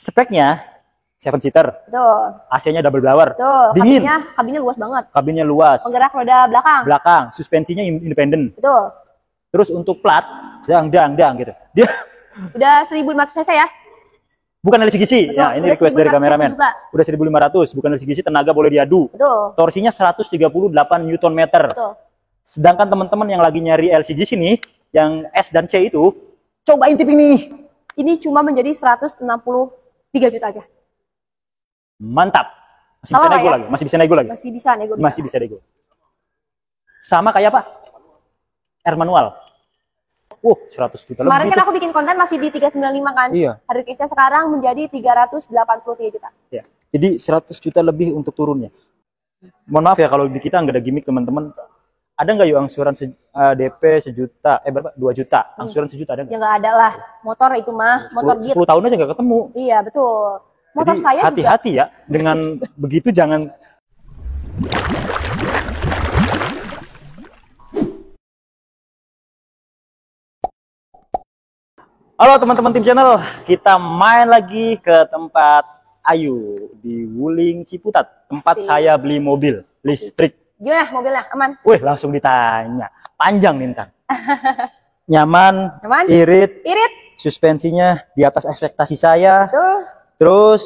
Speknya 7 seater. Betul. AC-nya double blower. Betul. Dingin. Kabinnya luas banget. Kabinnya luas. Penggerak roda belakang. Belakang. Suspensinya independen. Betul. Terus untuk plat, dang gitu. Dia udah 1.500 cc ya? Bukan LCGC. Betul. Ya, ini request dari kameramen. Udah 1.500, bukan LCGC, tenaga boleh diadu. Betul. Torsinya 138 Nm. Betul. Sedangkan teman-teman yang lagi nyari LCGC nih, yang S dan C itu, coba intip ini. Ini cuma menjadi 163 juta aja. Mantap. Masih bisa nego lagi. Masih bisa nego lagi. Masih bisa nego. Masih bisa nego. Sama kayak apa? R manual. 100 juta lebih. Kemarin kan aku bikin konten masih di 395 kan? Iya. Harga cashnya sekarang menjadi 383 juta. Ya. Jadi 100 juta lebih untuk turunnya. Mohon maaf ya kalau di kita nggak ada gimmick teman-teman. Ada nggak yuk angsuran DP sejuta? Berapa? 2 juta. Angsuran sejuta ada nggak? Ya nggak ada lah. Motor itu mah, motor Beat. 10 tahun aja nggak ketemu. Iya betul. Motor jadi saya hati-hati ya dengan begitu jangan. Halo teman-teman tim channel, kita main lagi ke tempat Ayu di Wuling Ciputat, tempat saya beli mobil listrik. Gimana mobilnya? Aman? Wih, langsung ditanya. Panjang nih Intan. Nyaman, irit, suspensinya di atas ekspektasi saya. Betul. Terus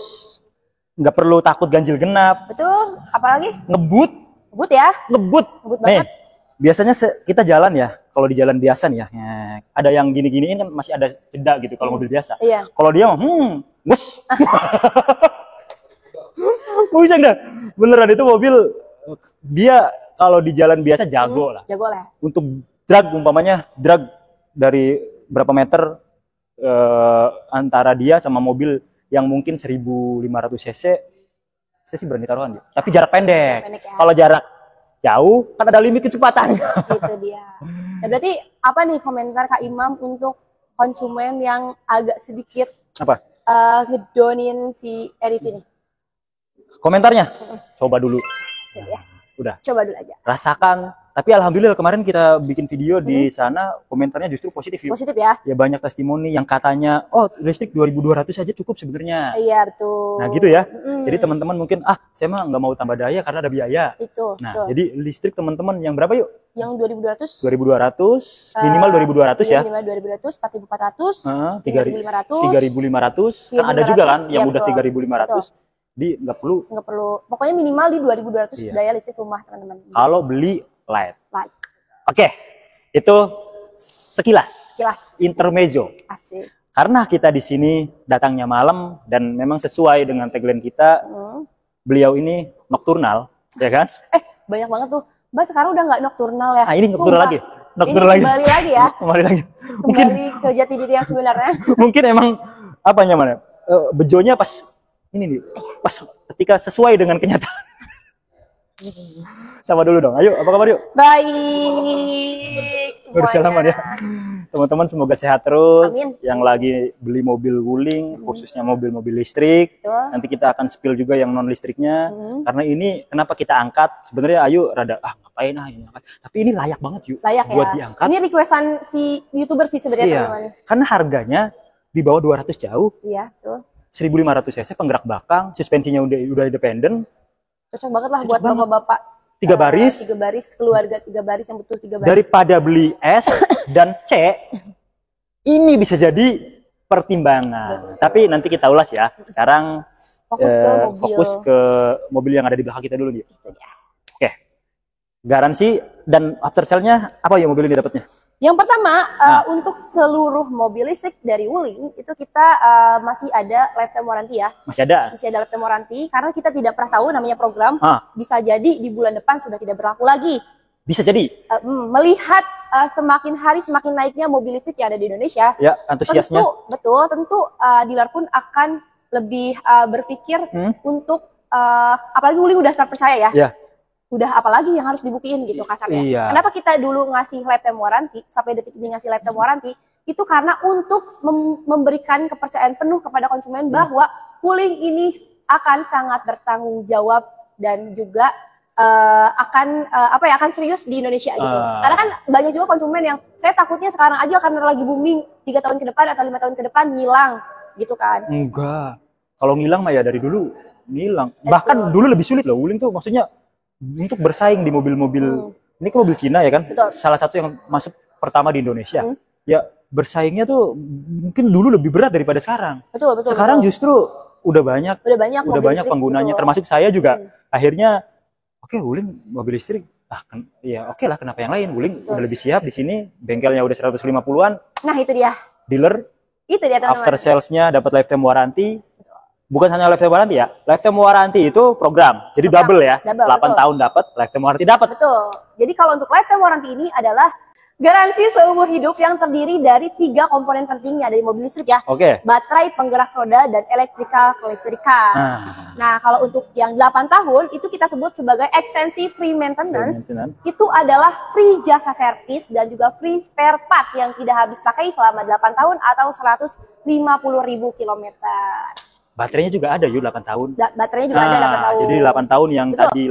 nggak perlu takut ganjil genap. Betul. Apalagi? Ngebut. Ngebut ya? Ngebut. Ngebut banget. Nih, biasanya kita jalan ya, kalau di jalan biasa nih ya, ada yang gini-giniin kan masih ada jeda gitu kalau mobil biasa. Iya. Kalau dia bus. Bisa enggak? Beneran itu mobil dia kalau di jalan biasa jago lah. Jago lah. Untuk drag umpamanya drag dari berapa meter antara dia sama mobil yang mungkin 1.500 cc, saya sih berani taruhan. Tapi jarak pendek. Ya. Kalau jarak jauh kan ada limit kecepatan. Itu dia. Nah, berarti apa nih komentar Kak Imam untuk konsumen yang agak sedikit ngedonin si Arif ini? Komentarnya? Coba dulu. Ya. Udah. Coba dulu aja. Rasakan. Tapi alhamdulillah kemarin kita bikin video di sana komentarnya justru positif. Positif ya? Ya banyak testimoni yang katanya, oh listrik 2.200 saja cukup sebenarnya. Iya betul. Nah gitu ya. Jadi teman-teman mungkin saya mah nggak mau tambah daya karena ada biaya. Itu. Nah betul. Jadi listrik teman-teman yang berapa yuk? Yang 2.200. 2.200 minimal 2.200 ya. Minimal 2.200, 4.400, 3.500. Kan ada juga kan yang udah 3.500. Di nggak perlu. Pokoknya minimal di 2.200 daya listrik rumah teman-teman. Kalau beli light. Oke, itu sekilas. Intermezzo. Asik. Karena kita di sini datangnya malam dan memang sesuai dengan tagline kita, beliau ini nokturnal, ya kan? Banyak banget tuh. Mbak sekarang udah nggak nokturnal ya? Nah ini nokturnal lagi. Kembali lagi ya? Kembali lagi. Kembali ke jati diri yang sebenarnya. Mungkin emang apa namanya? Bejonya pas ini nih, pas ketika sesuai dengan kenyataan. Sama dulu dong. Ayo, apa kabar yuk? Baik. Bersalaman ya. Teman-teman semoga sehat terus. Amin. Yang lagi beli mobil Wuling, khususnya mobil-mobil listrik. Betul. Nanti kita akan spill juga yang non listriknya. Karena ini kenapa kita angkat? Sebenarnya Ayu rada ngapain ini angkat. Tapi ini layak banget yuk. Layak buat ya. diangkat. Ini requestan si YouTuber sih sebenarnya teman-teman. Karena harganya di bawah 200 jauh. Iya, betul. 1.500 cc penggerak belakang, suspensinya udah independen. Cocok banget lah buat bapak-bapak 3 baris. 3 baris, keluarga 3 baris yang betul 3 baris. Daripada beli S dan C, ini bisa jadi pertimbangan. Tapi nanti kita ulas ya. Sekarang fokus ke mobil yang ada di belakang kita dulu dia. Itu dia. Oke. Garansi dan after sale-nya apa ya mobil ini dapatnya? Yang pertama, untuk seluruh mobil listrik dari Wuling itu kita masih ada lifetime warranty ya. Masih ada? Masih ada lifetime warranty karena kita tidak pernah tahu namanya program. Bisa jadi di bulan depan sudah tidak berlaku lagi. Bisa jadi? Melihat semakin hari semakin naiknya mobil listrik yang ada di Indonesia. Ya, antusiasnya. Tentu dealer pun akan lebih berpikir untuk, apalagi Wuling udah terpercaya ya. Ya. Udah apalagi yang harus dibuktiin gitu kasarnya. Iya. Kenapa kita dulu ngasih lifetime warranty, sampai detik ini ngasih lifetime warranty, itu karena untuk memberikan kepercayaan penuh kepada konsumen bahwa Wuling ini akan sangat bertanggung jawab dan juga akan serius di Indonesia gitu. Karena kan banyak juga konsumen yang saya takutnya sekarang aja karena lagi booming 3 tahun ke depan atau 5 tahun ke depan ngilang gitu kan. Enggak. Kalau ngilang mah ya dari dulu ngilang. Bahkan dulu lebih sulit loh. Wuling tuh maksudnya untuk bersaing di mobil-mobil. Ini kan mobil Cina ya kan? Betul. Salah satu yang masuk pertama di Indonesia. Ya bersaingnya tuh mungkin dulu lebih berat daripada sekarang. Betul, betul. Sekarang betul. justru udah banyak mobil listrik, penggunanya. betul. Termasuk saya juga. Akhirnya oke, Wuling mobil listrik. Ya oke lah, kenapa yang lain? Wuling udah lebih siap di sini. Bengkelnya udah 150-an. Nah, itu dia. Dealer Itu dia teman-teman. after sales-nya dapat lifetime warranty. Bukan hanya lifetime warranty ya. Lifetime warranty itu program. Jadi double ya. Double, 8 betul. tahun dapat, lifetime warranty dapat. Betul. Jadi kalau untuk lifetime warranty ini adalah garansi seumur hidup yang terdiri dari 3 komponen pentingnya dari mobil listrik ya. Oke. Baterai, penggerak roda, dan elektrika kelistrikan. Nah, kalau untuk yang 8 tahun itu kita sebut sebagai extensive free maintenance. Itu adalah free jasa servis dan juga free spare part yang tidak habis pakai selama 8 tahun atau 150.000 kilometer. Baterainya juga ada yuk 8 tahun. Baterainya juga ada 8 tahun. Jadi 8 tahun yang Betul. tadi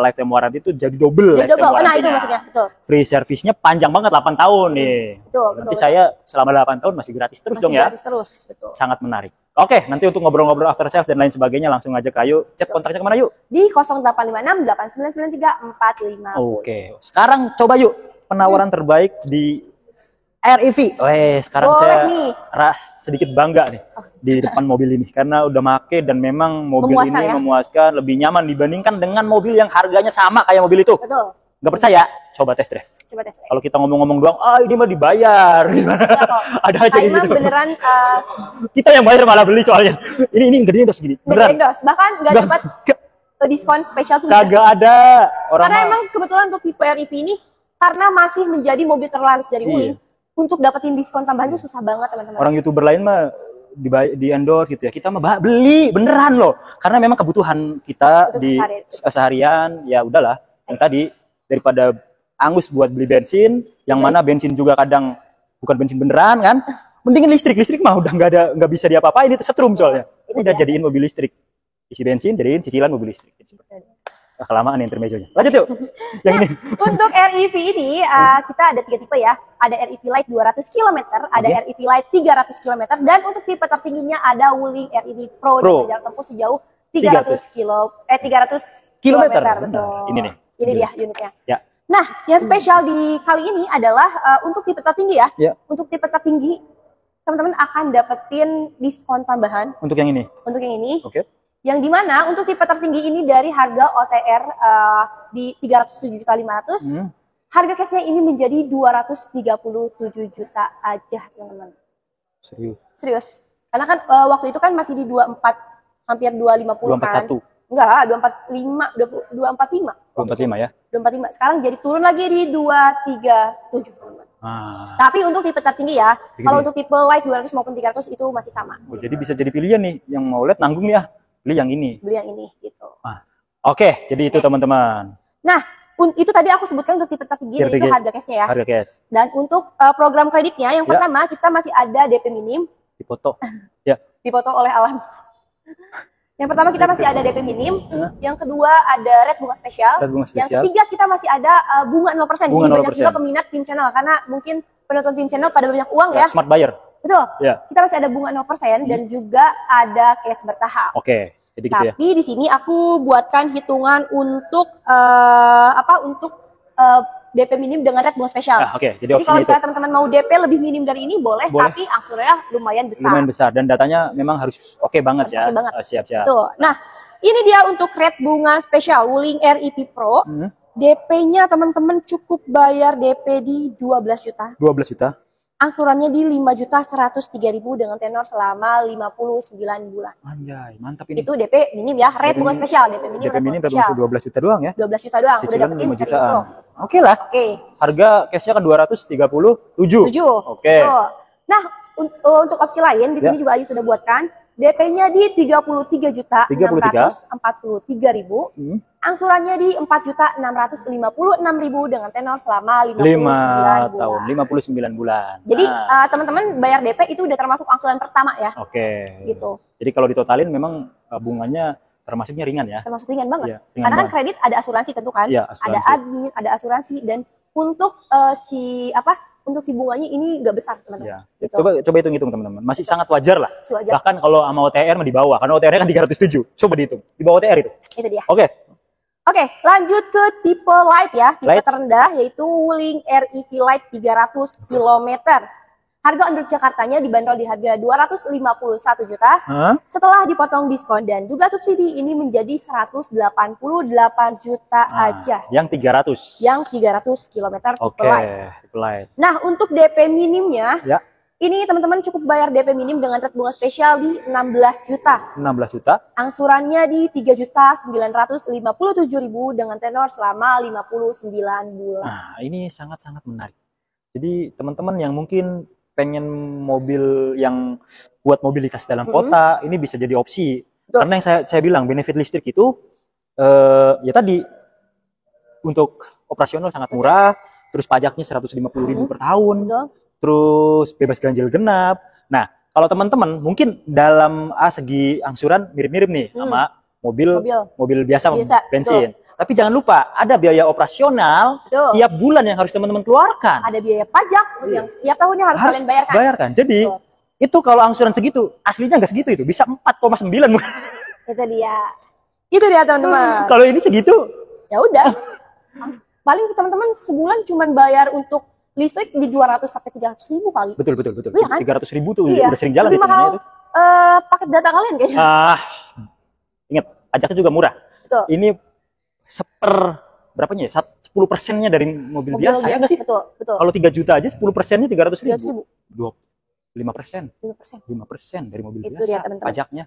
lifetime warranty itu jadi double. Jadi double. Nah, itu maksudnya. Betul. Free service-nya panjang banget 8 tahun nih. Betul, Nanti saya selama 8 tahun masih gratis terus masih dong ya. gratis terus, betul. Sangat menarik. Oke, nanti untuk ngobrol-ngobrol after sales dan lain sebagainya langsung aja ke Ayu. Chat kontaknya kemana yuk? Di 0856 8993 450. Oke, sekarang coba yuk penawaran terbaik di REV. Sekarang Boleh saya nih. sedikit bangga nih di depan mobil ini karena udah make dan memang mobil Memuaskan ini ya? memuaskan, lebih nyaman dibandingkan dengan mobil yang harganya sama kayak mobil itu. Betul. Nggak percaya? Coba test drive. Coba tes. Kalau kita ngomong-ngomong doang, ini mah dibayar. Ada aja Saya gitu. beneran Kita yang bayar malah beli soalnya. Ini enggak endos gini. Beneran. endorse. Bahkan nggak dapat diskon spesial tuh. Kagak ada. Karena emang kebetulan untuk tipe REV ini karena masih menjadi mobil terlaris dari Wuling, untuk dapetin diskon tambahan itu susah banget teman-teman. Orang YouTuber lain mah di endorse gitu ya. Kita mah beli beneran loh. Karena memang kebutuhan kita di keseharian ya udahlah. Yang tadi daripada angus buat beli bensin, yang mana bensin juga kadang bukan bensin beneran kan. Mendingin listrik mah udah nggak bisa diapa-apain, itu setrum soalnya. Udah jadiin mobil listrik. Isi bensin, jadiin cicilan mobil listrik. Kelamaan nih intermezzonya. Lanjut yuk. Yang ini. Untuk REV ini kita ada 3 tipe ya. Ada REV Light 200 km, ada REV Light 300 km, dan untuk tipe tertingginya ada Wuling REV Pro dengan jarak tempuh sejauh 300 km. Betul. Ini nih. Ini dia unitnya. Ya. Nah, yang spesial di kali ini adalah untuk tipe tertinggi ya. Untuk tipe tertinggi, teman-teman akan dapetin diskon tambahan. Untuk yang ini. Untuk yang ini. Oke. Yang dimana untuk tipe tertinggi ini dari harga OTR di 307.500.000, harga cashnya ini menjadi 237 juta aja, teman-teman. Serius. Karena kan waktu itu kan masih di 24, hampir 250 kan. 241. Enggak, 245. 245 ya. 245. Sekarang jadi turun lagi di 237, teman-teman. Tapi untuk tipe tertinggi ya, kalau untuk tipe light 200 maupun 300 itu masih sama. Jadi bisa jadi pilihan nih, yang mau lihat nanggung ya, beli yang ini. Beli yang ini gitu. Oke, jadi itu teman-teman. Nah, itu tadi aku sebutkan untuk tipe tertinggi, itu harga cashnya ya. Harga cash. Dan untuk program kreditnya, yang pertama kita masih ada DP minim. Dipoto. Ya. Dipoto oleh Alam. Yang pertama kita masih ada DP minim, yang kedua ada red bunga spesial, yang ketiga kita masih ada bunga 0%. Jadi banyak juga peminat tim channel karena mungkin penonton tim channel pada banyak uang ya. Smart buyer. Betul. Kita masih ada bunga 0% dan juga ada cash bertahap. Oke. Jadi gitu ya. Tapi di sini aku buatkan hitungan untuk DP minim dengan red bunga spesial. Jadi kalau misalnya teman-teman mau DP lebih minim dari ini boleh. Tapi angsurannya lumayan besar. Lumayan besar dan datanya memang harus banget ya. Siap-siap. Tuh. Nah, ini dia untuk red bunga spesial Wuling REV Pro. DP-nya teman-teman cukup bayar DP di 12 juta. 12 juta. Angsurannya di 5.103.000 dengan tenor selama 59 bulan. Anjay, mantap ini. Itu DP minim ya, red bunga spesial. DP minim berarti 12 juta doang ya? 12 juta doang. Cicilan udah dapetin 5 jutaan. Oke lah. Harga cashnya kan 237. Oke. Nah, untuk opsi lain di sini juga Ayu sudah buatkan. DP-nya di 33.643.000. Angsurannya di 4.656.000 dengan tenor selama 59 tahun, 59 bulan. Jadi teman-teman bayar DP itu udah termasuk angsuran pertama ya. Gitu. Jadi kalau ditotalin memang bunganya termasuknya ringan ya. Termasuk ringan banget. Karena kan kredit ada asuransi tentu kan. Ada admin, ada asuransi, dan untuk untuk si bunganya ini nggak besar Ya. teman-teman. Gitu. Coba hitung teman-teman. Masih sangat wajar lah. Wajar. Bahkan kalau sama OTR mah di bawah, karena OTR kan 307. Coba dihitung. Di bawah OTR itu. Itu dia. Oke. Oke, lanjut ke tipe light ya. Tipe Light. terendah yaitu Wuling REV Light 300 km. Harga on road Jakartanya dibanderol di harga 251 juta. Hah? Setelah dipotong diskon dan juga subsidi ini menjadi 188 juta aja. Yang 300. Yang 300 km tipe Oke, light. tipe light. Nah, untuk DP minimnya, Ya, ini teman-teman cukup bayar DP minim dengan rate bunga spesial di 16 juta. 16 juta. Angsurannya di 3.957.000 dengan tenor selama 59 bulan. Nah, ini sangat-sangat menarik. Jadi, teman-teman yang mungkin pengen mobil yang buat mobilitas dalam kota, ini bisa jadi opsi. Betul. Karena yang saya bilang, benefit listrik itu, ya tadi, untuk operasional sangat murah, terus pajaknya 150.000 per tahun, Betul. terus bebas ganjil genap. Nah, kalau teman-teman mungkin dalam segi angsuran mirip-mirip nih sama mobil biasa, Biasa, bensin. Tapi jangan lupa ada biaya operasional Betul. tiap bulan yang harus teman-teman keluarkan. Ada biaya pajak yang setiap tahunnya harus kalian bayarkan. Jadi Betul. itu kalau angsuran segitu, aslinya nggak segitu itu, bisa 4,9. Itu dia. Itu dia teman-teman. Kalau ini segitu, Ya udah. Paling teman-teman sebulan cuma bayar untuk listrik di 200 sampai 300 ribu kali. betul. Iya kan? 300.000 tuh Iya. udah sering jalan Lebih hitungannya mahal itu. paket data kalian kayaknya. Ingat, pajaknya juga murah. Betul. Ini berapanya ya? 10%-nya dari mobil biasa ya nggak sih? Betul. Kalau 3 juta aja 10%-nya 300.000. 5%. 5% dari mobil Itu biasa. dia, teman-teman. Pajaknya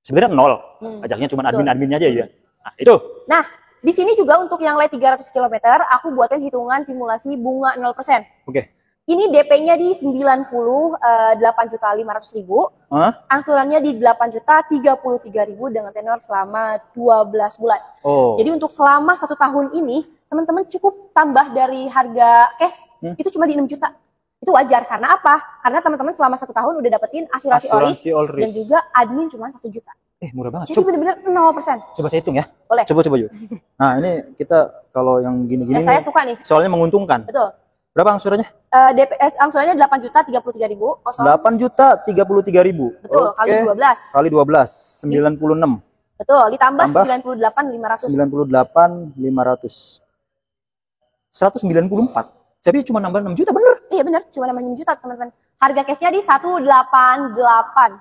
sebenarnya 0. Pajaknya cuma Betul. admin-adminnya aja ya. Nah, itu. Nah, di sini juga untuk yang light 300 km, aku buatin hitungan simulasi bunga 0%. Oke. Ini DP-nya di 98.500.000, Hah? angsurannya di 8.033.000 dengan tenor selama 12 bulan. Oh. Jadi untuk selama 1 tahun ini, teman-teman cukup tambah dari harga cash, itu cuma di 6 juta. Itu wajar, karena apa? Karena teman-teman selama 1 tahun udah dapetin asuransi ORIS, all risk. dan juga admin cuma 1 juta. Murah banget. Jadi benar-benar 0%. Coba saya hitung ya. Boleh. Coba yuk. Nah, ini kita kalau yang gini-gini Yang saya suka nih. soalnya menguntungkan. Betul. Berapa angsurannya? DPS angsurannya 8.033.000. 8.033.000. Betul, kali 12. Kali 12, 96. Betul, ditambah Tambah 98.500. 98.500. 194. Jadi cuma nambah 6 juta, bener? Iya benar, cuma 6 juta teman-teman. Harga cashnya di 188.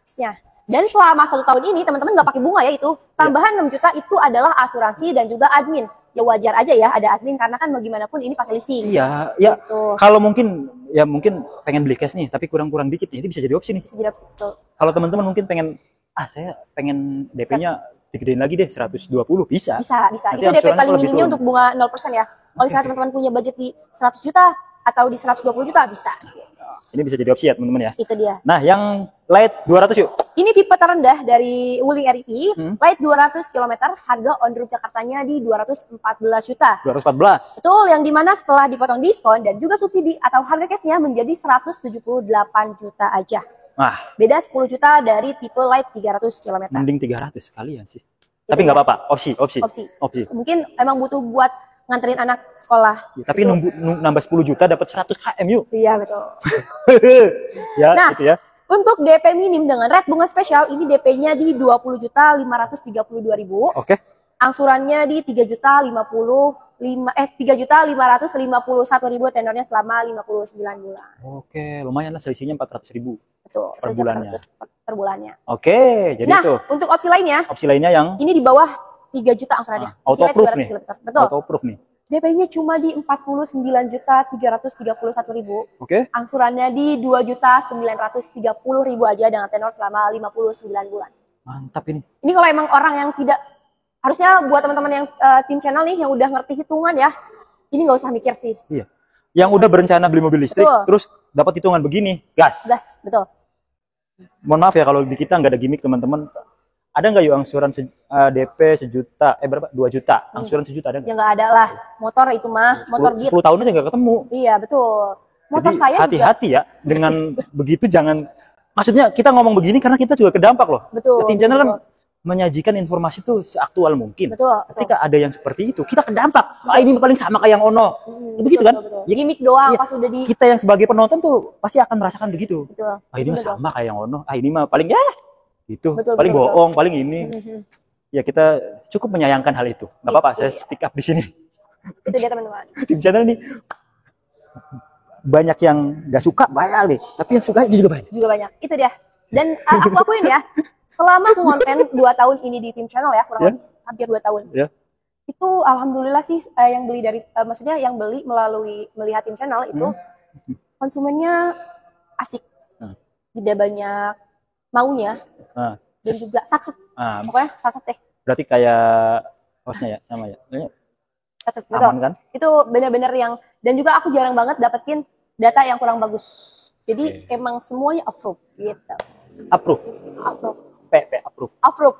Cashnya. Dan selama 1 tahun ini teman-teman nggak pakai bunga ya itu. Tambahan 6 juta itu adalah asuransi dan juga admin. Ya wajar aja ya ada admin karena kan bagaimanapun ini pakai leasing. Iya, ya. Gitu. Kalau mungkin pengen beli cash nih, tapi kurang-kurang dikit nih, itu bisa jadi opsi nih. Bisa jadi opsi, betul. Kalau teman-teman mungkin saya pengen DP-nya digedein lagi deh 120, bisa. Bisa. Nanti Itu DP angsurannya paling lebih minimnya turun. untuk bunga 0% ya. Kalau misalnya teman-teman punya budget di 100 juta atau di 120 juta bisa. Ini bisa jadi opsi ya teman-teman ya. Itu dia. Nah, yang light 200 yuk. Ini tipe terendah dari Wuling REV, light 200 km, harga on road Jakartanya di 214 juta. 214. Betul, yang dimana setelah dipotong diskon dan juga subsidi atau harga cashnya menjadi 178 juta aja. Nah, Beda 10 juta dari tipe light 300 km. mending 300 sekalian sih. Tapi nggak apa-apa, opsi. Mungkin emang butuh buat nganterin anak sekolah. Ya, tapi nambah 10 juta dapat 100 km yuk. Iya, betul. Ya, Nah, gitu ya. untuk DP minim dengan rate bunga spesial, ini DP-nya di 20.532.000. Oke. Angsurannya di 3.551.000, tenornya selama 59 bulan. Oke, lumayan lah selisihnya 400.000 Betul, per selisih bulannya. 400 per bulannya. Oke, jadi Nah, itu. untuk opsi lainnya, Opsi lainnya yang ini di bawah 3 juta angsurannya. Opsi auto light proof 200 nih. km. Betul. Auto proof nih. DP-nya cuma di 49.331.000. Oke. Angsurannya di 2.930.000 aja dengan tenor selama 59 bulan. Mantap ini. Ini kalau emang orang yang tidak, harusnya buat teman-teman yang tim channel nih yang udah ngerti hitungan ya, ini nggak usah mikir sih. Iya. Yang udah berencana beli mobil listrik, Betul. terus dapat hitungan begini, gas. Gas, betul. Mohon maaf ya kalau di kita nggak ada gimmick teman-teman. Ada nggak yuk angsuran DP sejuta, berapa? 2 juta. Angsuran sejuta ada nggak? Ya nggak ada lah. Motor itu mah, motor 10 beat. tahun aja nggak ketemu. Iya, betul. Motor Jadi saya juga. hati-hati ya dengan begitu, jangan. Maksudnya kita ngomong begini karena kita juga kedampak loh. Betul, Tim channel kan betul. menyajikan informasi itu seaktual mungkin. Betul. Ketika ada yang seperti itu, kita kedampak. Ah, ini paling sama kayak yang Ono. Begitu kan? Betul. Ya, Gimik doang iya. pas udah di. Kita yang sebagai penonton tuh pasti akan merasakan begitu. Betul. Ah, ini mah Betul. sama kayak yang Ono. Ah, ini mah paling ya itu. Betul, Paling betul, bohong, paling ini. Ya kita cukup menyayangkan hal itu. Gak apa-apa, saya speak up di sini. Itu dia teman-teman. Tim channel nih banyak yang gak suka, banyak deh. Tapi yang suka juga banyak. Juga banyak. Itu dia. Dan aku akuin ya, selama aku konten 2 tahun ini di tim channel ya, kurang lebih hampir 2 tahun. Ya. Itu alhamdulillah sih yang beli dari maksudnya yang beli melalui melihat tim channel itu konsumennya asik. Tidak banyak maunya dan juga satset. Pokoknya satset deh. Berarti kayak hostnya ya, sama ya. Satset, Aman betul. kan? Itu benar-benar yang, dan juga aku jarang banget dapetin data yang kurang bagus. Jadi emang semuanya approve gitu. Approve. Approve. Approve. Approve.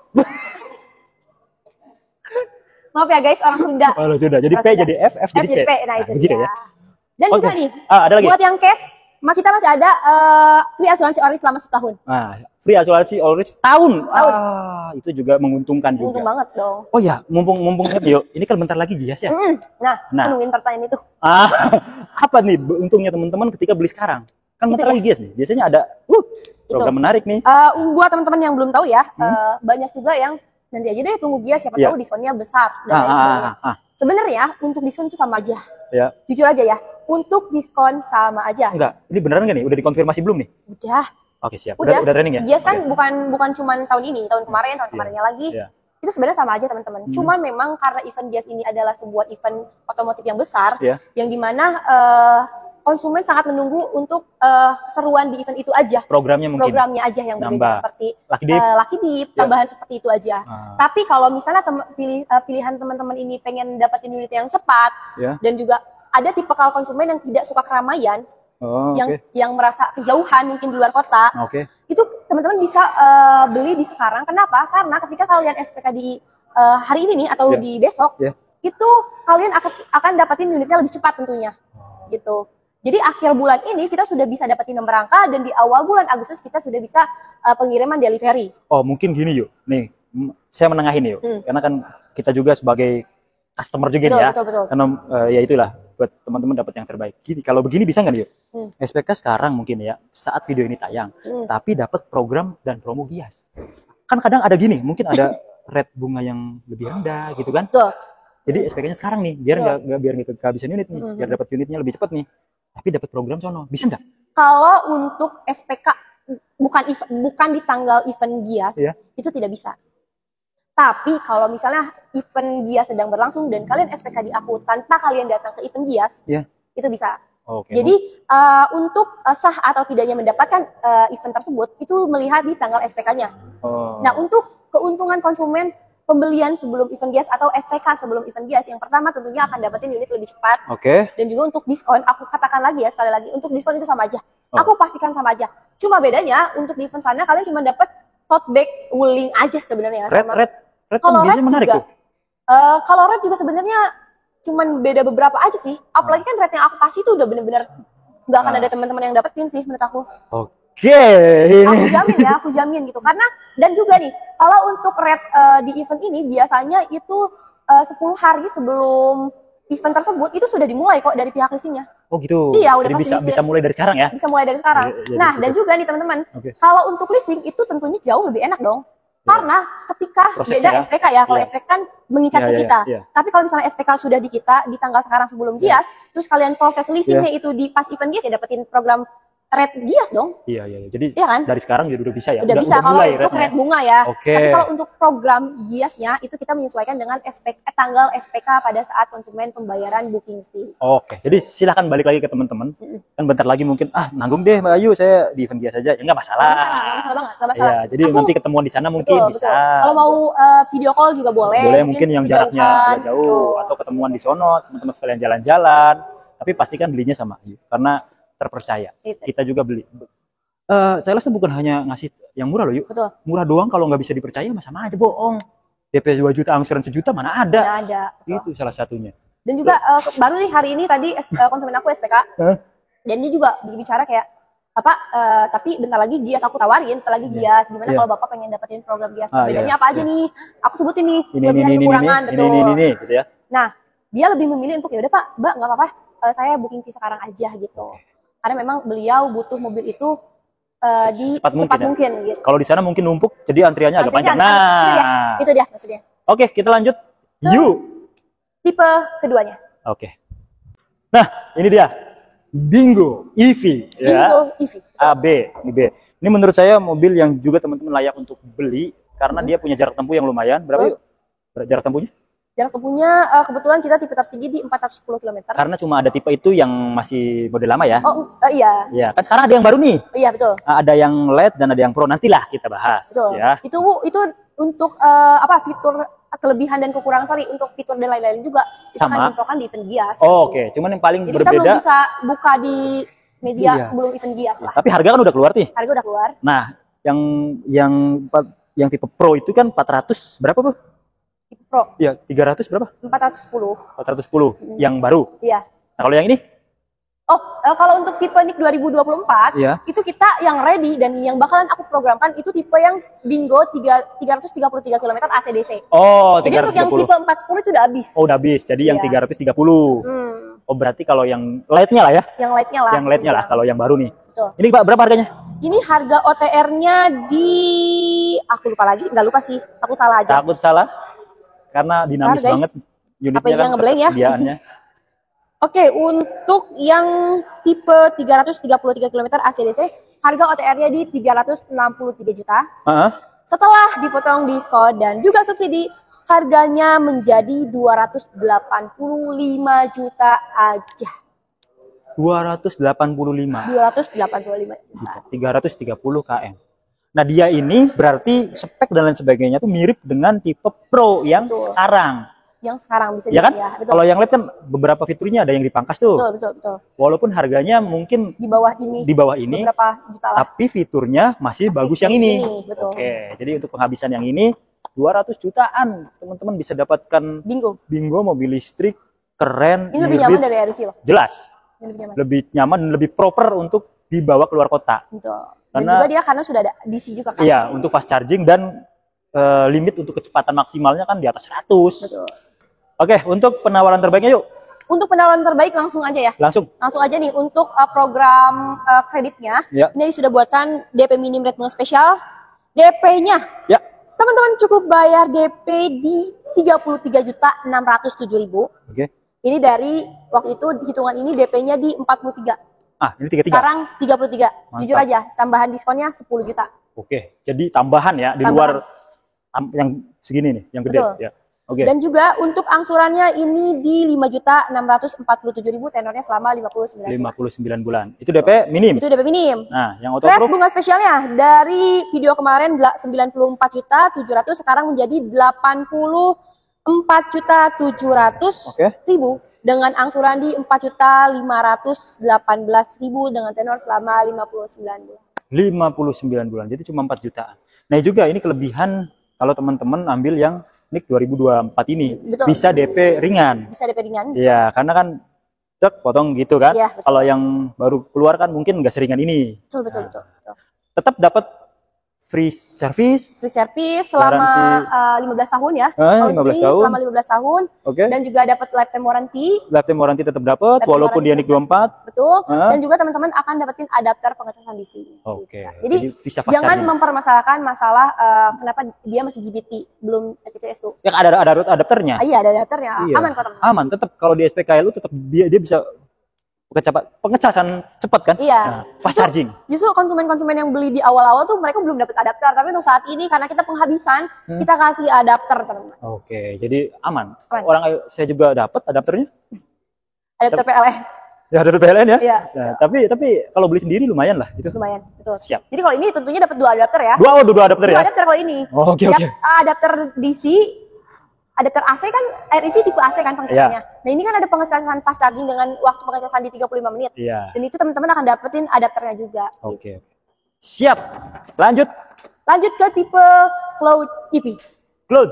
Maaf ya guys, orang Sunda. Oh, sudah. Jadi Orang P Sunda. jadi F F jadi P. Nah, itu begitu dia. ya. Dan Oke. juga nih, Ada lagi? buat yang cash, kita masih ada free asuransi ori selama setahun. Nah, free asuransi always tahun. Setahun. Itu juga menguntungkan juga. Untung banget dong. Oh ya, mumpung yuk. Ini kan bentar lagi Gias ya. Nah, Nah. penuhin pertanyaan itu. Apa nih untungnya teman-teman ketika beli sekarang? Kan Itu bentar dia. lagi Gias nih. Biasanya ada program menarik nih. Buat teman-teman yang belum tahu ya, banyak juga yang nanti aja deh tunggu Gias, siapa tahu diskonnya besar dan lain sebagainya. Sebenarnya untuk diskon itu sama aja. Ya. Jujur aja ya, untuk diskon sama aja. Enggak. Ini beneran nggak nih? Udah dikonfirmasi belum nih? Udah. Oke, siap. Udah Training ya? Gias kan bukan cuman tahun ini, tahun kemarinnya lagi. Iya. Itu sebenarnya sama aja teman-teman. Cuman memang karena event Gias ini adalah sebuah event otomotif yang besar, Iya. yang dimana konsumen sangat menunggu untuk keseruan di event itu aja. Programnya mungkin. Programnya aja yang berbeda Nambah. seperti Lucky Dip. Lucky Dip, tambahan seperti itu aja. Tapi kalau misalnya pilihan teman-teman ini pengen dapetin unit yang cepat Ya. dan juga ada tipikal konsumen yang tidak suka keramaian, Oh, yang merasa kejauhan mungkin di luar kota, Oke. itu teman-teman bisa beli di sekarang. Kenapa? Karena ketika kalian SPK di hari ini nih atau di besok, itu kalian akan dapetin unitnya lebih cepat tentunya, gitu. Jadi akhir bulan ini kita sudah bisa dapetin nomor rangka dan di awal bulan Agustus kita sudah bisa pengiriman delivery. Oh, mungkin gini yuk. Nih, saya menengahin yuk. Karena kan kita juga sebagai customer juga nih ya. Betul. Karena ya itulah buat teman-teman dapat yang terbaik. Gini, kalau begini bisa nggak yuk? SPK sekarang mungkin ya saat video ini tayang, tapi dapat program dan promo Gias. Kan kadang ada gini, mungkin ada rate bunga yang lebih rendah gitu kan? Betul. Jadi SPK-nya sekarang nih, biar nggak kehabisan unit nih, biar dapat unitnya lebih cepat nih. Tapi dapat program sono, bisa nggak? Kalau untuk SPK bukan di tanggal event Gias, itu tidak bisa. Tapi kalau misalnya event Gias sedang berlangsung dan kalian SPK di aku tanpa kalian datang ke event Gias, itu bisa. Jadi untuk sah atau tidaknya mendapatkan event tersebut itu melihat di tanggal SPK-nya. Nah, untuk keuntungan konsumen pembelian sebelum event Gias atau SPK sebelum event Gias, yang pertama tentunya akan dapetin unit lebih cepat. Dan juga untuk diskon, aku katakan lagi ya sekali lagi, untuk diskon itu sama aja. Aku pastikan sama aja. Cuma bedanya untuk di event sana kalian cuma dapat tote bag wuling aja sebenarnya. Red kalau biasanya menarik juga, tuh. Kalau red juga sebenarnya cuman beda beberapa aja sih. Apalagi kan red yang aku kasih itu udah bener-bener nggak akan ada teman-teman yang dapetin sih menurut aku. Aku jamin gitu. Karena dan juga nih, kalau untuk red di event ini biasanya itu 10 hari sebelum event tersebut itu sudah dimulai kok dari pihak leasingnya. Oh gitu. Iya, udah jadi pasti bisa mulai dari sekarang ya. Bisa mulai dari sekarang. Nah, dan juga nih teman-teman, kalau untuk leasing itu tentunya jauh lebih enak dong. Karena ketika beda SPK ya, kalau SPK kan mengikat ke kita. Tapi kalau misalnya SPK sudah di kita di tanggal sekarang sebelum Gias, terus kalian proses leasingnya itu di pas event Gias ya dapetin program red Gias dong. Iya. Jadi kan? dari sekarang jadi udah bisa ya. Udah bisa kalau untuk red bunga ya. Tapi kalau untuk program Giasnya itu kita menyesuaikan dengan tanggal SPK pada saat konsumen pembayaran booking fee. Jadi silahkan balik lagi ke teman-teman. Kan bentar lagi mungkin nanggung deh Mbak Ayu, saya di event Gias aja. Ya nggak masalah. Nggak masalah. Ya, jadi nanti ketemuan di sana mungkin bisa. Kalau mau video call juga boleh. Boleh mungkin yang jaraknya agak jauh atau ketemuan di sono, teman-teman sekalian jalan-jalan. Tapi pastikan belinya sama Ayu karena terpercaya. Kita juga beli. Sales tuh bukan hanya ngasih yang murah loh yuk. Murah doang kalau nggak bisa dipercaya sama aja bohong. DP 2 juta, angsuran 1 juta mana ada. Mana ada. Itu salah satunya. Dan juga baru nih hari ini tadi konsumen aku SPK. Dan dia juga berbicara kayak Tapi bentar lagi Gias aku tawarin, bentar lagi Gias. Gimana kalau Bapak pengen dapetin program Gias? Bedanya apa aja nih? Aku sebutin nih kelebihan kekurangan, betul. Ini, gitu ya. Nah, dia lebih memilih untuk ya udah Pak, Mbak nggak apa-apa, saya booking fee sekarang aja gitu. Karena memang beliau butuh mobil itu di secepat mungkin gitu. Kalau di sana mungkin numpuk, jadi antriannya agak panjang. Nah, itu dia maksudnya. Oke, kita lanjut. Yuk. Tipe keduanya. Oke. Nah, ini dia. Bingo EV ya. Bingo EV. AB, ini B. Ini menurut saya mobil yang juga teman-teman layak untuk beli karena dia punya jarak tempuh yang lumayan. Berapa yuk? Jarak tempuhnya? Jarak tempuhnya kebetulan kita tipe tertinggi di 410 km. Karena cuma ada tipe itu yang masih model lama ya. Iya. Ya, kan sekarang ada yang baru nih. Iya, betul. Ada yang LED dan ada yang Pro, nantilah kita bahas. Betul. Ya. Itu untuk fitur kelebihan dan kekurangan, untuk fitur dan lain-lain juga itu sama kan diinfokan di event Gias. Oke. Cuman yang paling jadi berbeda. Jadi kita belum bisa buka di media sebelum event Gias lah. Tapi harga kan udah keluar nih. Harga udah keluar. Nah, yang tipe Pro itu kan 400 berapa, Bu? Tipe Pro. Iya, 300 berapa? 410. 410 yang baru. Iya. Nah, kalau yang ini? Kalau untuk tipe NIK 2024, itu kita yang ready dan yang bakalan aku programkan itu tipe yang Bingo 333 km ACDC. Oh, 330. Jadi untuk yang tipe 410 itu udah habis. Oh, udah habis. Jadi yang 330. Oh, berarti kalau yang LED-nya lah ya? Yang LED-nya lah. Yang LED-nya lah kalau yang baru nih. Betul. Ini Pak, berapa harganya? Ini harga OTR-nya aku lupa lagi, nggak lupa sih. Aku salah aja. Takut salah. Karena dinamis banget unitnya kan, ketersediaannya. Oke, untuk yang tipe 333 km ACDC, harga OTR-nya di 363 juta. Setelah dipotong diskon dan juga subsidi, harganya menjadi 285 juta aja. 285 juta. 330 km. Nah, dia ini berarti spek dan lain sebagainya tuh mirip dengan tipe Pro yang sekarang. Yang sekarang bisa ya kan? Betul. Kalau yang LED kan beberapa fiturnya ada yang dipangkas tuh. Betul. Walaupun harganya mungkin di bawah ini. Beberapa juta lah. Tapi fiturnya masih bagus yang ini. Betul. Oke, jadi untuk penghabisan yang ini 200 jutaan teman-teman bisa dapatkan Bingo mobil listrik keren. Ini lebih nyaman dari RV loh. Jelas. Lebih nyaman, lebih proper untuk dibawa keluar kota. Betul. Dan juga dia karena sudah ada DC juga kan. Iya, untuk fast charging dan limit untuk kecepatan maksimalnya kan di atas 100. Betul. Oke, untuk penawaran terbaiknya yuk. Untuk penawaran terbaik langsung aja ya. Langsung aja nih untuk program kreditnya. Ini sudah buatkan DP minim rate bunga spesial. DP-nya. Ya. Teman-teman cukup bayar DP di 33.607.000. Oke. Ini dari waktu itu hitungan ini DP-nya di 43. Ini 33. Sekarang 33. Mantap. Jujur aja, tambahan diskonnya 10 juta. Oke. Jadi tambahan ya di luar yang segini nih, yang gede. Betul. Ya. Okay. Dan juga untuk angsurannya ini di 5.647.000, tenornya selama 59 bulan. Itu DP minim. Itu DP minim. Nah, yang auto approve bunga spesialnya dari video kemarin 94.700.000 sekarang menjadi 84.700.000 dengan angsuran di 4.518.000 dengan tenor selama 59 bulan. 59 bulan. Jadi cuma 4 jutaan. Nah, juga ini kelebihan kalau teman-teman ambil yang NIK 2024 ini. Betul. Bisa DP ringan. Bisa DP ringan. Iya, karena kan potong gitu kan. Ya, kalau yang baru keluar kan mungkin nggak seringan ini. Betul. Tetap dapat free service selama 15 tahun ya. 15 tahun. Selama 15 tahun. Oke. Dan juga dapat lifetime warranty. Lifetime warranty tetap dapat walaupun dia NIK 24. Betul. Dan juga teman-teman akan dapetin adapter pengecasan DC. Oke. Jadi jangan mempermasalahkan masalah kenapa dia masih GBT belum CCS tuh. Ya ada adapternya. Iya, ada adapternya. Iya. Aman kok, teman. Aman, tetap kalau di SPKLU tetap dia bisa pengecasan cepat kan? Iya. Fast charging. Justru konsumen-konsumen yang beli di awal-awal tuh mereka belum dapat adapter, tapi untuk saat ini karena kita penghabisan, kita kasih adapter, teman-teman. Oke, jadi aman. Orang saya juga dapat adapternya. Adapter PLN. Ya, adapter PLN ya. Iya. Nah, tapi kalau beli sendiri lumayan lah itu. Lumayan, betul. Siap. Jadi kalau ini tentunya dapat 2 adapter ya. Dua adapter ya. 2 adapter kalau ini. Oke. Adapter DC, adapter AC kan REV tipe AC kan pengecasannya. Nah, ini kan ada pengecasan fast charging dengan waktu pengecasan di 35 menit. Iya. Dan itu teman-teman akan dapetin adapternya juga. Oke. Siap. Lanjut ke tipe Cloud EV. Cloud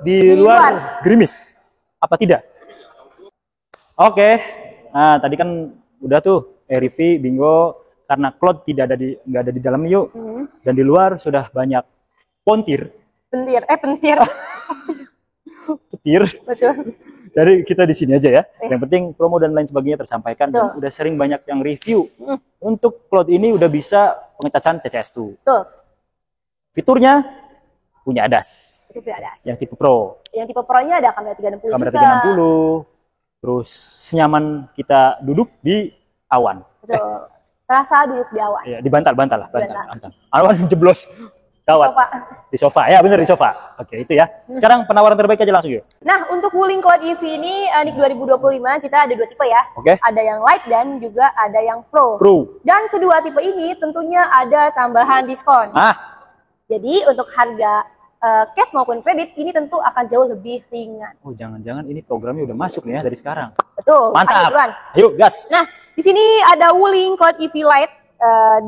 di luar gerimis. Apa tidak? Oke. Nah, tadi kan udah tuh REV, Bingo, karena cloud nggak ada di dalam Mio, dan di luar sudah banyak petir. Petir. Betul. Dari kita di sini aja ya. Yang penting promo dan lain sebagainya tersampaikan. Dan udah sering banyak yang review. Untuk cloud ini udah bisa pengecasan TCS2. Betul. Fiturnya punya ADAS. Yang tipe Pro. Yang tipe Pro-nya ada kamera 360 kamera juga. 360. Terus senyaman kita duduk di awan. Betul. Terasa duduk di awan. Ya, di bantal. Awan jeblos. Gawat. Di sofa. Ya bener, di sofa. Oke, itu ya. Sekarang penawaran terbaik aja langsung yuk. Nah, untuk Wuling Cloud EV ini di 2025 kita ada 2 tipe ya. Oke. Ada yang Lite dan juga ada yang Pro. Pro. Dan kedua tipe ini tentunya ada tambahan diskon. Jadi untuk harga cash maupun kredit ini tentu akan jauh lebih ringan. Oh, jangan-jangan ini programnya udah masuk nih ya dari sekarang. Betul. Mantap. Ayo, gas. Nah, di sini ada Wuling Cloud EV Lite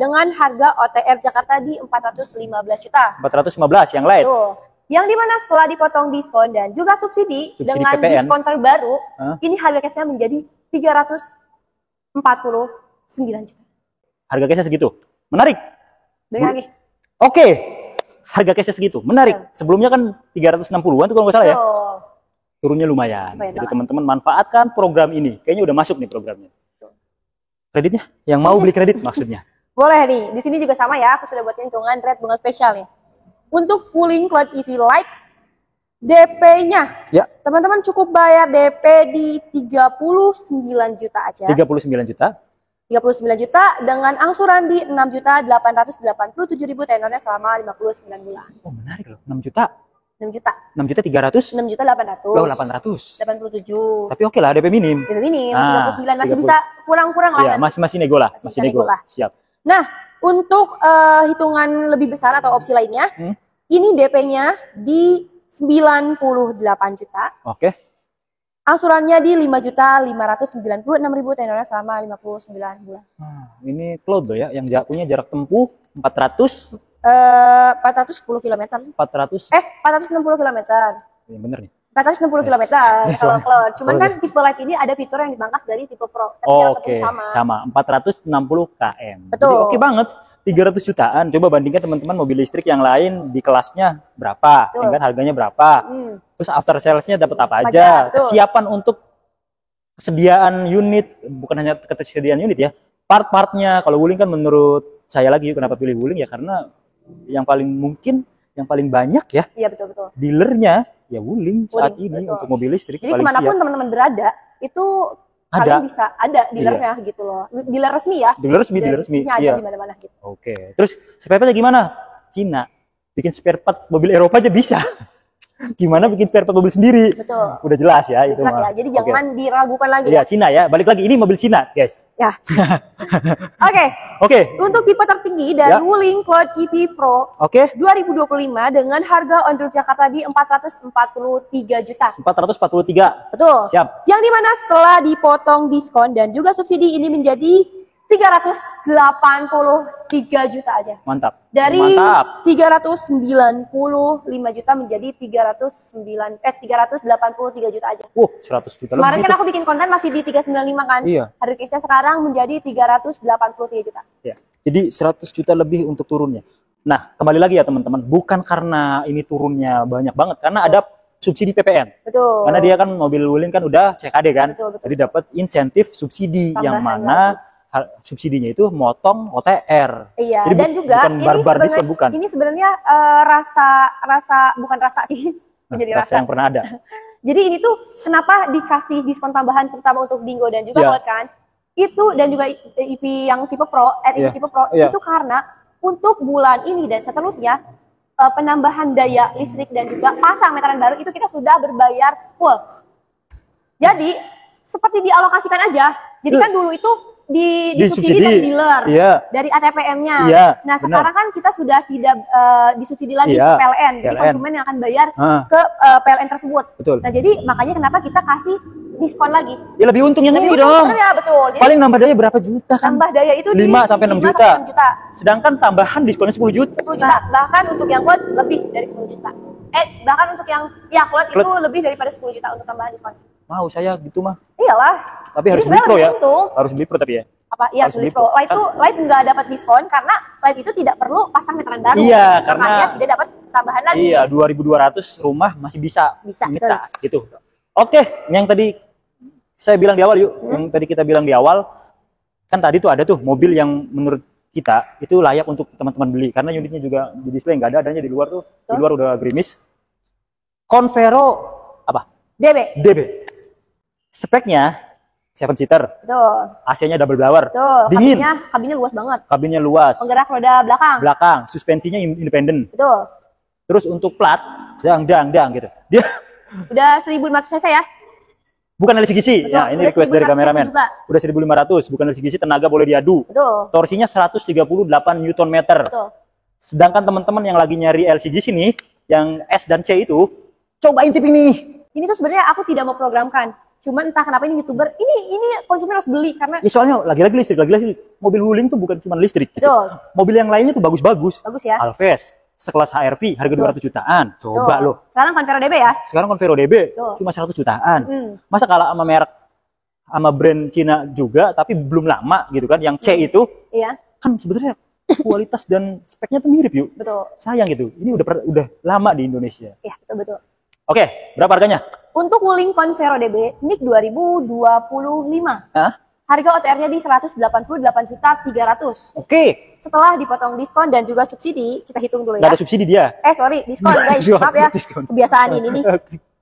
dengan harga OTR Jakarta di 415 juta. 415 yang Lite. Tuh. Yang dimana setelah dipotong diskon dan juga subsidi dengan PPN. diskon terbaru, ini harga cashnya menjadi 349 juta. Harga cashnya segitu. Menarik. Dengar lagi. Oke. Harga cashnya segitu. Menarik. Sebelumnya kan 360-an tuh kalau nggak salah ya. Turunnya lumayan. Jadi teman-teman manfaatkan program ini. Kayaknya udah masuk nih programnya. Kreditnya? Yang mau beli kredit maksudnya? Boleh nih. Di sini juga sama ya. Aku sudah buatkan hitungan rate bunga spesial ya. Untuk Wuling Cloud EV Lite, DP-nya, teman-teman cukup bayar DP di 39 juta aja. 39 juta? 39 juta dengan angsuran di 6.887.000 tenornya selama 59 bulan. Oh menarik loh, 6 juta. 6 juta. 6 juta 300? 6 juta 800. Oh 800. 87. Tapi oke lah DP minim. DP minim, 39 masih 30. Bisa kurang-kurang lah. Iya, masih nego lah. Masih nego lah. Siap. Nah, untuk hitungan lebih besar atau opsi lainnya, ini DP-nya di 98 juta. Oke. Angsurannya di 5.596.000 tenornya selama 59 bulan. Ini cloud loh ya, yang punya jarak tempuh 400 410 km. 460 km. Ya, bener nih. 460 km kalau cloud. Cuman kan tipe Lite ini ada fitur yang dipangkas dari tipe Pro. Oke, sama 460 km. Betul. Jadi oke banget. 300 jutaan. Coba bandingkan teman-teman mobil listrik yang lain di kelasnya berapa, kan harganya berapa. Terus after sales-nya dapat apa aja. Kesiapan untuk kesediaan unit, bukan hanya ketersediaan unit ya. Part-partnya. Kalau Wuling kan menurut saya lagi kenapa pilih Wuling ya karena yang paling mungkin, yang paling banyak ya. Iya betul. Dealernya ya Wuling saat ini untuk mobil listrik. Jadi kemanapun teman-teman berada itu kalian bisa ada dealernya gitu loh. Dealer resmi ya. Dealer resmi. Ada di mana-mana gitu. Oke. Terus spare part gimana? Cina. Bikin spare part mobil Eropa aja bisa. Gimana bikin spare part mobil sendiri? Betul. Udah jelas ya itu. Jelas ya. Jadi jangan diragukan lagi. Iya, Cina ya. Balik lagi ini mobil Cina, guys. Ya. Oke. Untuk tipe tertinggi dari Wuling Cloud EV Pro 2025 dengan harga on road Jakarta di 443 juta. 443. Betul. Siap. Yang dimana setelah dipotong diskon dan juga subsidi ini menjadi 383 juta aja. Mantap. Dari 395 juta menjadi 383 juta aja. 100 juta lebih. Kemarin kan aku bikin konten masih di 395 kan? Iya. Harga cashnya sekarang menjadi 383 juta. Ya. Jadi 100 juta lebih untuk turunnya. Nah, kembali lagi ya teman-teman, bukan karena ini turunnya banyak banget, karena ada subsidi PPN. Betul. Karena dia kan mobil Wuling kan udah CKD kan. Betul. Jadi dapat insentif subsidi tambahan yang mana subsidinya itu motong OTR. Iya. Jadi dan juga ini sebenarnya bukan rasa sih. Menjadi rasa yang pernah ada. Jadi ini tuh kenapa dikasih diskon tambahan terutama untuk Bingo dan juga Cloud kan? Itu dan juga EP yang tipe Pro, tipe Pro itu karena untuk bulan ini dan seterusnya penambahan daya listrik dan juga pasang meteran baru itu kita sudah berbayar full. Jadi seperti dialokasikan aja. Jadi kan dulu itu disubsidi dari dealer, dari ATPM-nya. Nah sekarang kan kita sudah tidak disubsidi lagi ke PLN, jadi konsumen yang akan bayar ke PLN tersebut. Betul. Nah jadi makanya kenapa kita kasih diskon lagi. Ya lebih untung yang ini dong. Ya, betul. Jadi, paling nambah daya berapa juta kan? Tambah daya itu 5 sampai 6 juta. Sedangkan tambahan diskonnya 10 juta. 10 juta. Bahkan untuk yang Cloud lebih dari 10 juta. Bahkan untuk yang Cloud itu lebih daripada 10 juta untuk tambahan diskon. Mau saya gitu mah. Iyalah. Tapi harus beli Pro ya. Harus beli Pro tapi ya. apa ya Harus Sulit beli Pro. Lite nggak dapat diskon karena Lite itu tidak perlu pasang meteran baru. Iya, karena makanya tidak dapat tambahan lagi. Iya, 2.200 rumah masih bisa Bisa, ngecas gitu. Oke, yang tadi saya bilang di awal yuk, yang tadi kita bilang di awal, kan tadi tuh ada tuh mobil yang menurut kita itu layak untuk teman-teman beli karena unitnya juga di display nggak ada, adanya di luar tuh. Di luar udah gerimis. Convero apa? DB. Speknya 7 seater, Betul. AC-nya double blower, Betul. dingin, Kabinnya luas banget. kabinnya luas, Penggerak roda belakang. suspensinya independen. Betul. Terus untuk plat, dang gitu. Dia Udah 1.500 cc ya. bukan LCGC. Betul, Ya, ini udah request dari 1.500 kameramen. juga. Udah 1.500, bukan LCGC, tenaga boleh diadu. Betul. Torsinya 138 Nm. Betul. Sedangkan teman-teman yang lagi nyari LCGC nih, yang S dan C itu, cobain tip ini. Ini tuh sebenarnya aku tidak mau programkan. Cuman entah kenapa ini YouTuber, ini konsumen harus beli karena Ya soalnya lagi-lagi listrik. Mobil Wuling tuh bukan cuma listrik gitu. Betul. Mobil yang lainnya tuh bagus-bagus. bagus ya. Alves, sekelas HRV, harga 200 jutaan. Coba Betul. loh. Sekarang Convero DB ya. Sekarang Convero DB Betul. cuma 100 jutaan. Masa kalah sama merek sama brand Cina juga tapi belum lama gitu kan. Yang C itu Iya. kan sebenarnya kualitas dan speknya tuh mirip yuk. Betul. Sayang gitu. Ini udah lama di Indonesia. Iya, betul. Oke, berapa harganya? Untuk Wuling Convero DB, NIK 2025. Hah? Harga OTR-nya di 188.300.000. Oke. Setelah dipotong diskon dan juga subsidi, kita hitung dulu Nggak ya. ada subsidi dia. Sorry, diskon guys. Diskon, Maaf ya. diskon. Kebiasaan ini nih.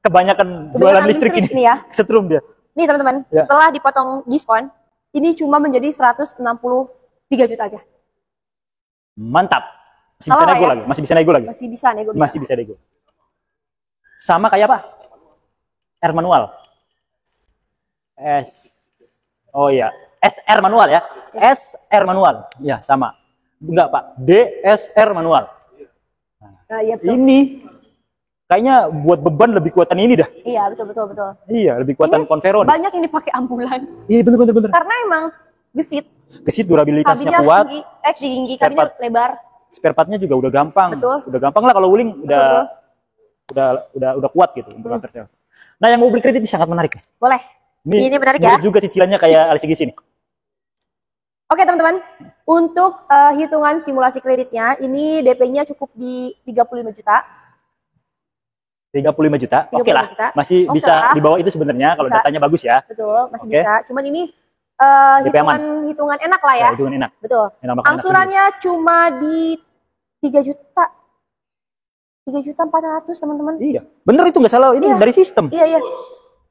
Kebanyakan jualan Kebanyakan listrik listrik ini. nih ya. Setrum dia. Nih teman-teman, Ya. setelah dipotong diskon, ini cuma menjadi 163 juta aja. Mantap. Masih bisa Salah nego ya? lagi. Masih bisa nego lagi. Masih bisa nego bisa. Masih bisa nego. Sama kayak apa? R manual. Oh iya, SR manual ya. SR manual. Ya, sama. Enggak, Pak. DSR manual. Nah, iya betul. Ini kayaknya buat beban lebih kuatan ini dah. Iya, betul. Iya, lebih kuatan Ini Convero. banyak yang dipakai ambulan. Iya, bener. Karena emang gesit, Kesit durabilitasnya kabinnya kuat. tinggi, Spare kabinnya part. lebar. Spare partnya juga udah gampang. Betul. Udah gampang lah kalau Wuling Betul. udah kuat gitu untuk after sales. Nah, yang mobil kredit ini sangat menarik. Boleh. Ini menarik ya. Mirip juga cicilannya kayak LCGC nih. Oke teman-teman, untuk hitungan simulasi kreditnya, ini DP-nya cukup di 35 juta. 35 juta. 35 Oke lah. juta. Masih Oke bisa lah. di bawah itu sebenarnya kalau Bisa. datanya bagus ya. Betul, masih Oke. bisa. Cuman ini DP aman. hitungan enak lah ya. Ya, hitungan enak. Betul. Enak makan enak Angsurannya cuma di 3 juta. 3.400.000 teman-teman. Iya. Bener itu nggak salah. Ini Iya. dari sistem. Iya.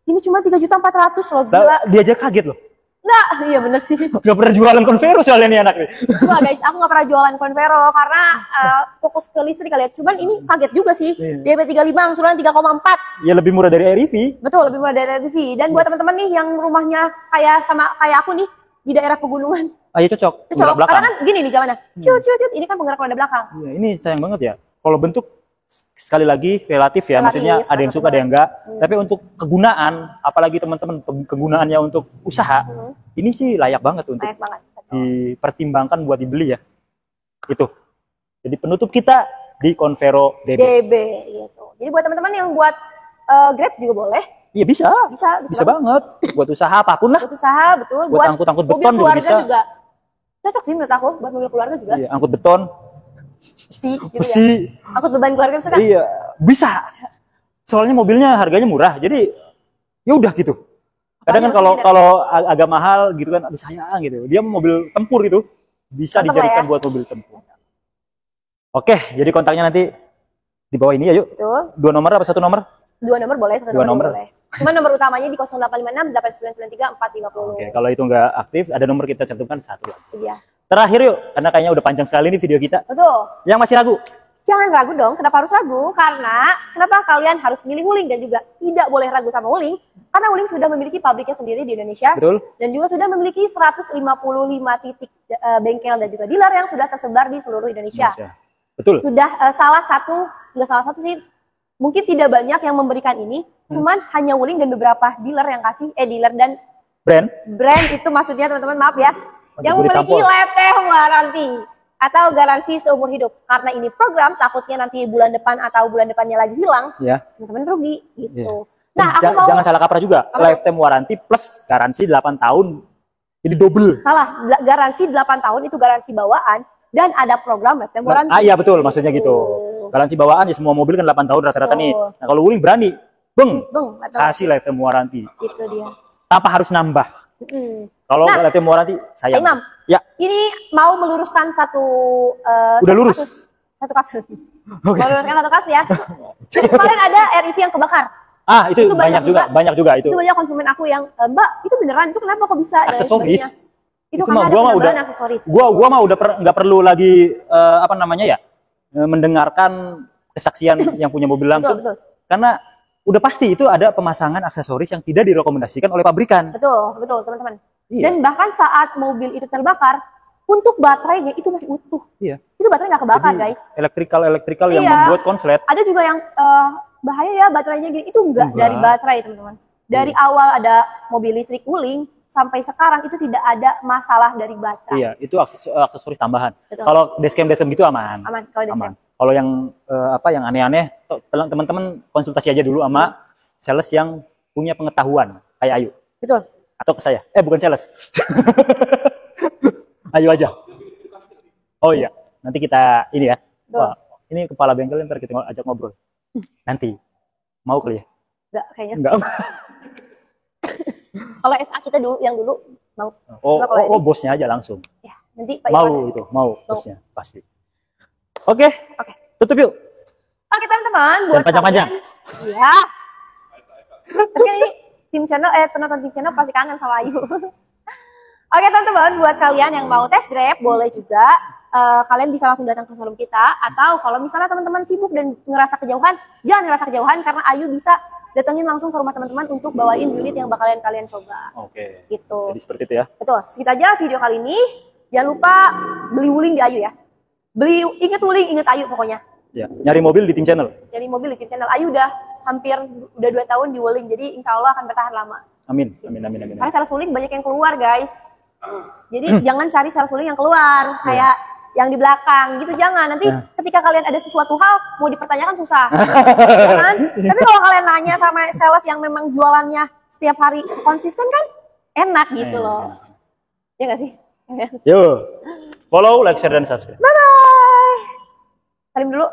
Ini cuma 3.400.000 loh, gila. Lah, dia aja kaget loh. Nggak, iya bener sih. Gak pernah jualan Convero soalnya nih anak nih. Wah guys, aku nggak pernah jualan Convero karena fokus ke listrik kali ya. Cuman ini kaget juga sih. Iya. DP 35, angsuran 3,4. Ya lebih murah dari REV. Betul, lebih murah dari RV. Dan buat teman-teman nih yang rumahnya kayak aku nih di daerah pegunungan. Ayo cocok. Cocok. Penggerak belakang. Karena kan gini nih jalannya. Ciut. Ini kan penggerak roda belakang. Iya, ini sayang banget ya. Kalau bentuk sekali lagi relatif ya, Relatif, maksudnya ada yang suka ada yang enggak. Tapi untuk kegunaan, apalagi teman-teman kegunaannya untuk usaha, ini sih layak banget untuk Banyak banget. Betul. dipertimbangkan buat dibeli ya. Itu. Jadi penutup kita di Convero DB. DB gitu. Jadi buat teman-teman yang buat Grab juga boleh. Iya bisa. Bisa banget. Buat usaha apapun lah. Buat usaha, betul. Buat angkut-angkut mobil beton juga keluarga bisa. juga. Cocok sih menurut aku buat mobil keluarga juga. Iya, angkut beton, Gitu besi. ya. Angkut beban keluarga misalkan. Iya, bisa. Soalnya mobilnya harganya murah. Jadi ya udah gitu. Kadang kan Banyak sih, kalau agak mahal gitu kan, aduh sayang gitu. Dia mobil tempur gitu, bisa Cocok lah dijadikan ya. buat mobil tempur. Oke, jadi kontaknya nanti di bawah ini ya yuk. Betul. 2 nomor apa 1 nomor? 2 nomor boleh, 1 Dua nomor nomor. boleh. Cuma nomor utamanya di 0856 8993 450. Oke, kalau itu nggak aktif, ada nomor kita cantumkan 1 lagi. Iya. Terakhir yuk, karena kayaknya udah panjang sekali nih video kita. Betul. Yang masih ragu, Jangan ragu dong. Kenapa harus ragu? Karena kenapa kalian harus milih Wuling dan juga tidak boleh ragu sama Wuling? Karena Wuling sudah memiliki pabriknya sendiri di Indonesia. betul? Dan juga sudah memiliki 155 titik bengkel dan juga dealer yang sudah tersebar di seluruh Indonesia. Indonesia. Betul. Sudah nggak salah satu sih, mungkin tidak banyak yang memberikan ini, cuman hanya Wuling dan beberapa dealer yang kasih, dealer dan Brand, itu maksudnya teman-teman maaf ya, yang boleh memiliki tampol. lifetime warranty atau garansi seumur hidup. Karena ini program, takutnya nanti bulan depan atau bulan depannya lagi hilang, ya. teman-teman rugi gitu. Iya. Nah, aku mau Jangan salah kaprah juga. Apa tuh? Lifetime warranty plus garansi 8 tahun Jadi double. Salah, garansi 8 tahun itu garansi bawaan dan ada program lifetime warranty. Iya betul, maksudnya gitu. Garansi bawaan ya semua mobil kan 8 tahun rata-rata nih. Nah, kalau Wuling berani, beng, kasih lifetime warranty. Itu dia. Tanpa harus nambah. Kalau lifetime warranty sayang. Imam, ya. Ini mau meluruskan satu Udah lurus. Satu kasus. Meluruskan satu kasus ya. Jadi kemarin ada REV yang kebakar. Itu banyak juga itu. Itu banyak konsumen aku yang, Mbak, itu beneran, itu kenapa kok bisa? Aksesoris. Itu karena gua mah udah aksesoris. Gua mah udah nggak perlu lagi apa namanya ya, mendengarkan kesaksian yang punya mobil langsung. Betul. Karena udah pasti itu ada pemasangan aksesoris yang tidak direkomendasikan oleh pabrikan. Betul teman-teman. Iya. Dan bahkan saat mobil itu terbakar, untuk baterainya itu masih utuh. Iya. Itu baterai nggak kebakar. Jadi, guys. Elektrikal yang membuat konslet. Ada juga yang bahaya ya baterainya gini. Itu enggak dari baterai teman-teman. Dari awal ada mobil listrik Wuling sampai sekarang itu tidak ada masalah dari baterai. Iya, itu aksesoris tambahan. Kalau dashcam gitu aman. Aman kalau dashcam. Kalau yang yang aneh-aneh, teman-teman konsultasi aja dulu sama sales yang punya pengetahuan kayak Ayu. Betul. Atau ke saya. Bukan sales. Ayo aja. Oh iya, nanti kita ini ya. Wah, ini kepala bengkel ntar kita ajak ngobrol. Nanti mau kali ya? Enggak, kayaknya. Enggak. Kalau SA kita dulu yang dulu mau. Oh, bosnya aja langsung. Ya, nanti Pak mau bosnya pasti. Oke. Tutup yuk. Oke teman-teman, buat panjang-panjang. Iya. Tapi ini penonton tim channel pasti kangen sama Ayu. Oke teman-teman, buat kalian yang mau test drive boleh juga kalian bisa langsung datang ke showroom kita, atau kalau misalnya teman-teman sibuk dan ngerasa kejauhan, jangan ngerasa kejauhan karena Ayu bisa datengin langsung ke rumah teman-teman untuk bawain unit yang bakalan kalian coba. Oke. Gitu. Jadi seperti itu ya. Betul. Segitu aja video kali ini. Jangan lupa beli Wuling di Ayu ya. Inget Wuling, inget Ayu pokoknya. Ya, nyari mobil di Tim Channel. Nyari mobil di Tim Channel. Ayu udah 2 tahun di Wuling, jadi insya Allah akan bertahan lama. Amin. Karena sales Wuling banyak yang keluar guys. Jadi jangan cari sales Wuling yang keluar kayak yang di belakang gitu, jangan. Nanti ketika kalian ada sesuatu hal mau dipertanyakan susah. Jangan. Tapi kalau kalian nanya sama sales yang memang jualannya setiap hari konsisten kan enak gitu loh. Ya nggak sih? Yuk. Follow, like, share, dan subscribe. Bye bye. Salim dulu.